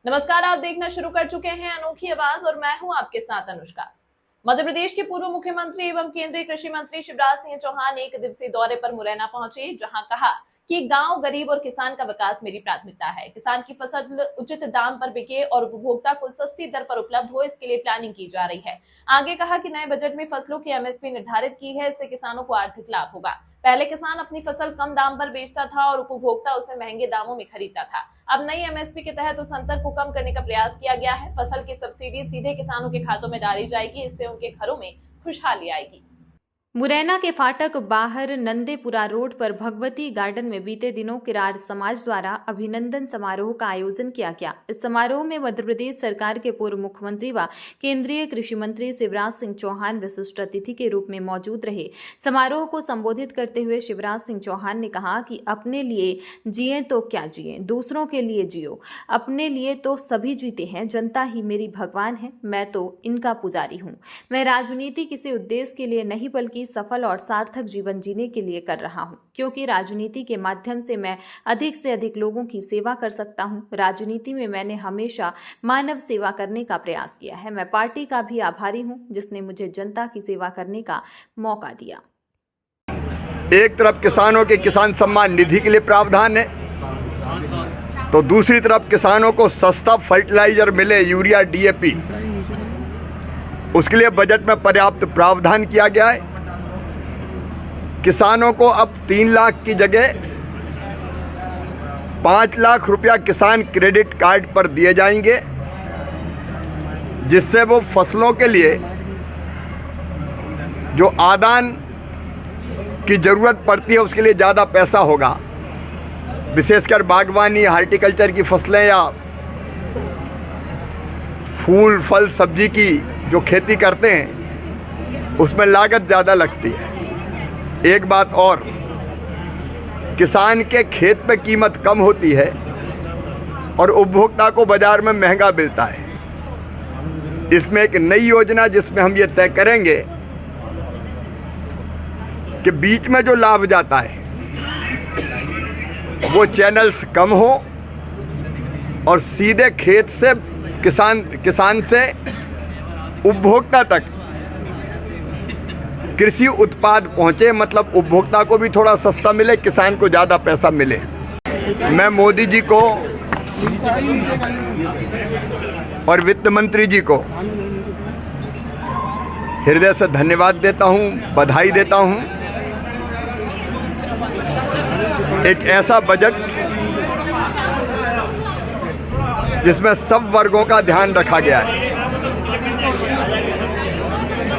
नमस्कार, आप देखना शुरू कर चुके हैं अनोखी आवाज और मैं हूं आपके साथ अनुष्का। मध्य प्रदेश के पूर्व मुख्यमंत्री एवं केंद्रीय कृषि मंत्री शिवराज सिंह चौहान एक दिवसीय दौरे पर मुरैना पहुंचे, जहां कहा कि गांव, गरीब और किसान का विकास मेरी प्राथमिकता है। किसान की फसल उचित दाम पर बिके और उपभोक्ता को सस्ती दर पर उपलब्ध हो, इसके लिए प्लानिंग की जा रही है। आगे कहा कि नए बजट में फसलों की एमएसपी निर्धारित की है, इससे किसानों को आर्थिक लाभ होगा। पहले किसान अपनी फसल कम दाम पर बेचता था और उपभोक्ता उसे महंगे दामों में खरीदता था। अब नई एमएसपी के तहत उस अंतर को कम करने का प्रयास किया गया है। फसल की सब्सिडी सीधे किसानों के खातों में डाली जाएगी, इससे उनके घरों में खुशहाली आएगी। मुरैना के फाटक बाहर नंदेपुरा रोड पर भगवती गार्डन में बीते दिनों किरार समाज द्वारा अभिनंदन समारोह का आयोजन किया गया। इस समारोह में मध्य प्रदेश सरकार के पूर्व मुख्यमंत्री व केंद्रीय कृषि मंत्री शिवराज सिंह चौहान विशिष्ट अतिथि के रूप में मौजूद रहे। समारोह को संबोधित करते हुए शिवराज सिंह चौहान ने कहा कि अपने लिए जिए तो क्या जिए, दूसरों के लिए जियो। अपने लिए तो सभी जीते हैं, जनता ही मेरी भगवान है, मैं तो इनका पुजारी हूँ। मैं राजनीति किसी उद्देश्य के लिए नहीं बल्कि सफल और सार्थक जीवन जीने के लिए कर रहा हूं, क्योंकि राजनीति के माध्यम से मैं अधिक से अधिक लोगों की सेवा कर सकता हूं। राजनीति में मैंने हमेशा मानव सेवा करने का प्रयास किया है। मैं पार्टी का भी आभारी हूं, जिसने मुझे जनता की सेवा करने का मौका दिया। एक तरफ किसानों के किसान सम्मान निधि के लिए प्रावधान है, तो दूसरी तरफ किसानों को सस्ता फर्टिलाइजर मिले, यूरिया, डीएपी, उसके लिए बजट में पर्याप्त प्रावधान किया गया है। किसानों को अब 3 लाख की जगह 5 लाख रुपया किसान क्रेडिट कार्ड पर दिए जाएंगे, जिससे वो फसलों के लिए जो आदान की जरूरत पड़ती है उसके लिए ज़्यादा पैसा होगा। विशेषकर बागवानी, हार्टिकल्चर की फसलें या फूल, फल, सब्जी की जो खेती करते हैं उसमें लागत ज़्यादा लगती है। एक बात और, किसान के खेत पे कीमत कम होती है और उपभोक्ता को बाजार में महंगा मिलता है। इसमें एक नई योजना जिसमें हम ये तय करेंगे कि बीच में जो लाभ जाता है वो चैनल्स कम हो और सीधे खेत से किसान से उपभोक्ता तक कृषि उत्पाद पहुंचे, मतलब उपभोक्ता को भी थोड़ा सस्ता मिले, किसान को ज़्यादा पैसा मिले। मैं मोदी जी को और वित्त मंत्री जी को हृदय से धन्यवाद देता हूं, बधाई देता हूं। एक ऐसा बजट जिसमें सब वर्गों का ध्यान रखा गया है,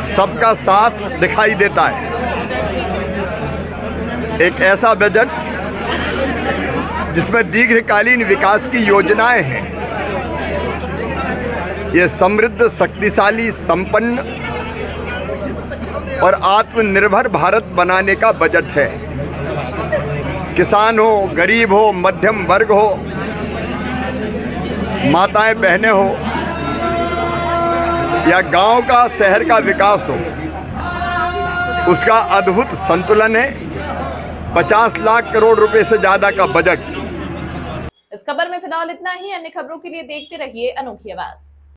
सबका साथ दिखाई देता है। एक ऐसा बजट जिसमें दीर्घकालीन विकास की योजनाएं हैं। ये समृद्ध, शक्तिशाली, संपन्न और आत्मनिर्भर भारत बनाने का बजट है। किसान हो, गरीब हो, मध्यम वर्ग हो, माताएं बहनें हो या गांव का, शहर का विकास हो, उसका अद्भुत संतुलन है। 50 लाख करोड़ रुपए से ज्यादा का बजट। इस खबर में फिलहाल इतना ही। अन्य खबरों के लिए देखते रहिए अनोखी आवाज।